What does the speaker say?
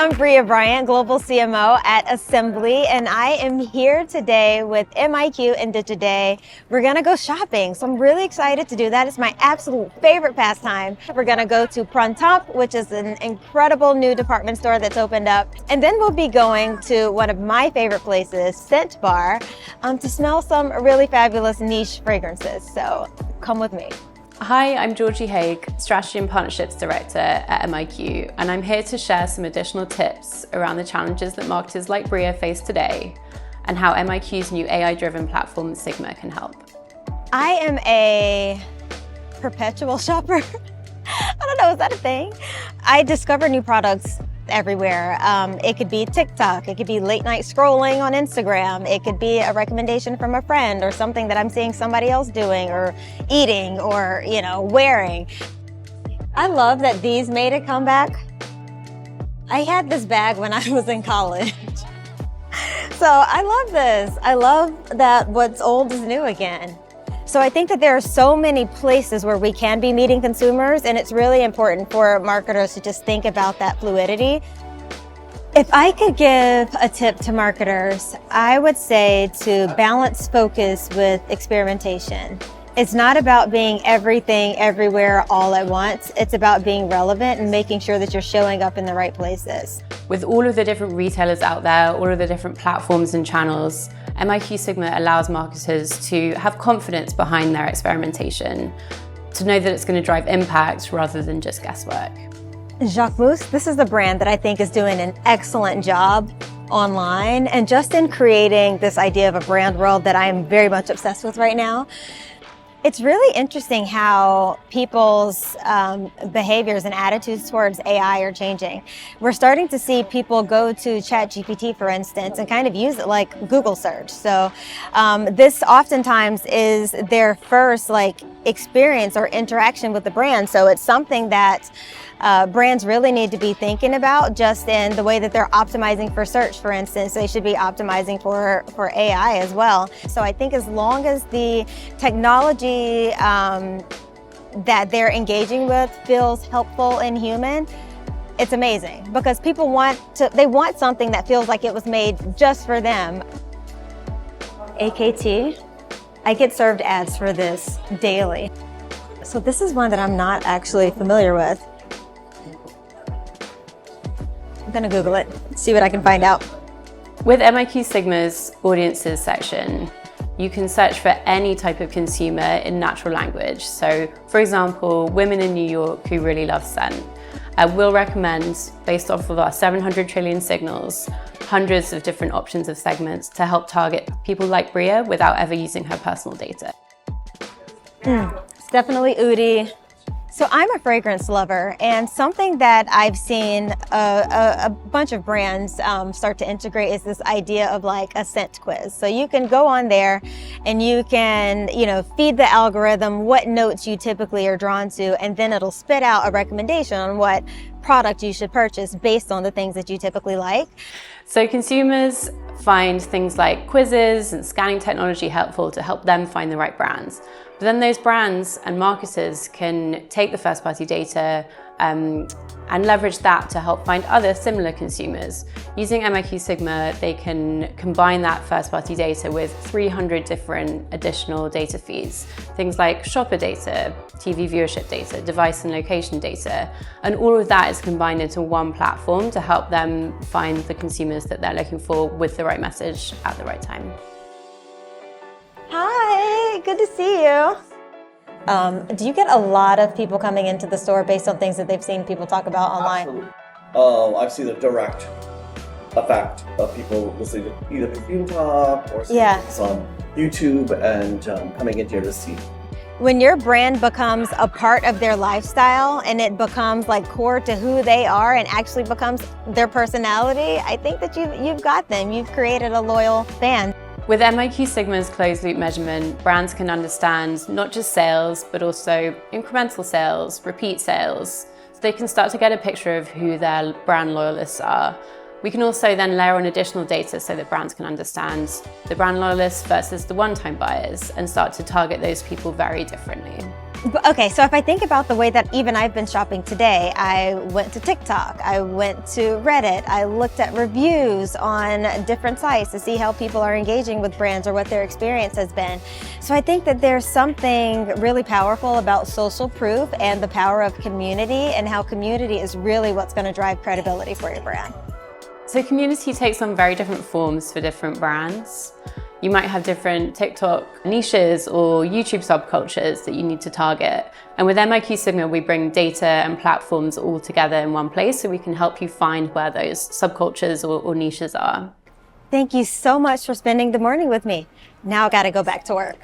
I'm Bria Bryant, Global CMO at Assembly, and I am here today with MIQ and Digiday. We're gonna go shopping, so I'm really excited to do that. It's my absolute favorite pastime. We're gonna go to Printemps, which is an incredible new department store that's opened up, and then we'll be going to one of my favorite places, Scent Bar, to smell some really fabulous niche fragrances, so come with me. Hi, I'm Georgie Haig, Strategy and Partnerships Director at MIQ, and I'm here to share some additional tips around the challenges that marketers like Bria face today and how MIQ's new AI-driven platform, Sigma, can help. I am a perpetual shopper. I don't know, is that a thing? I discover new products everywhere. It could be TikTok, it could be late night scrolling on Instagram, it could be a recommendation from a friend or something that I'm seeing somebody else doing or eating or, wearing. I love that these made a comeback. I had this bag when I was in college. So I love this. I love that what's old is new again. So I think that there are so many places where we can be meeting consumers, and it's really important for marketers to just think about that fluidity. If I could give a tip to marketers, I would say to balance focus with experimentation. It's not about being everything, everywhere, all at once. It's about being relevant and making sure that you're showing up in the right places. With all of the different retailers out there, all of the different platforms and channels, MIQ Sigma allows marketers to have confidence behind their experimentation, to know that it's going to drive impact rather than just guesswork. Jacquemus, this is the brand that I think is doing an excellent job online and just in creating this idea of a brand world that I am very much obsessed with right now. It's really interesting how people's behaviors and attitudes towards AI are changing. We're starting to see people go to ChatGPT, for instance, and kind of use it like Google search. So this oftentimes is their first experience or interaction with the brand. So it's something that brands really need to be thinking about just in the way that they're optimizing for search, for instance. They should be optimizing for AI as well. So I think as long as the technology that they're engaging with feels helpful and human, it's amazing because people want something that feels like it was made just for them. AKT, I get served ads for this daily. So this is one that I'm not actually familiar with. I'm gonna Google it, see what I can find out. With MIQ Sigma's audiences section, you can search for any type of consumer in natural language. So, for example, women in New York who really love scent. We'll recommend, based off of our 700 trillion signals, hundreds of different options of segments to help target people like Bria without ever using her personal data. It's definitely oody. So I'm a fragrance lover, and something that I've seen a bunch of brands start to integrate is this idea of a scent quiz. So you can go on there and you can, feed the algorithm what notes you typically are drawn to, and then it'll spit out a recommendation on what product you should purchase based on the things that you typically like. So consumers find things like quizzes and scanning technology helpful to help them find the right brands. But then those brands and marketers can take the first-party data and leverage that to help find other similar consumers. Using MIQ Sigma, they can combine that first-party data with 300 different additional data feeds. Things like shopper data, TV viewership data, device and location data, and all of that is combined into one platform to help them find the consumers that they're looking for with the right message at the right time. Hi, good to see you. Do you get a lot of people coming into the store based on things that they've seen people talk about online? Absolutely. I've seen the direct effect of people listening to either Printemps or seeing this on YouTube and coming in here to see. When your brand becomes a part of their lifestyle and it becomes core to who they are and actually becomes their personality, I think that you've got them. You've created a loyal fan. With MIQ Sigma's closed loop measurement, brands can understand not just sales, but also incremental sales, repeat sales, so they can start to get a picture of who their brand loyalists are. We can also then layer on additional data so that brands can understand the brand loyalists versus the one-time buyers and start to target those people very differently. Okay, so if I think about the way that even I've been shopping today, I went to TikTok, I went to Reddit, I looked at reviews on different sites to see how people are engaging with brands or what their experience has been. So I think that there's something really powerful about social proof and the power of community, and how community is really what's going to drive credibility for your brand. So community takes on very different forms for different brands. You might have different TikTok niches or YouTube subcultures that you need to target. And with MIQ Sigma, we bring data and platforms all together in one place so we can help you find where those subcultures or niches are. Thank you so much for spending the morning with me. Now I got to go back to work.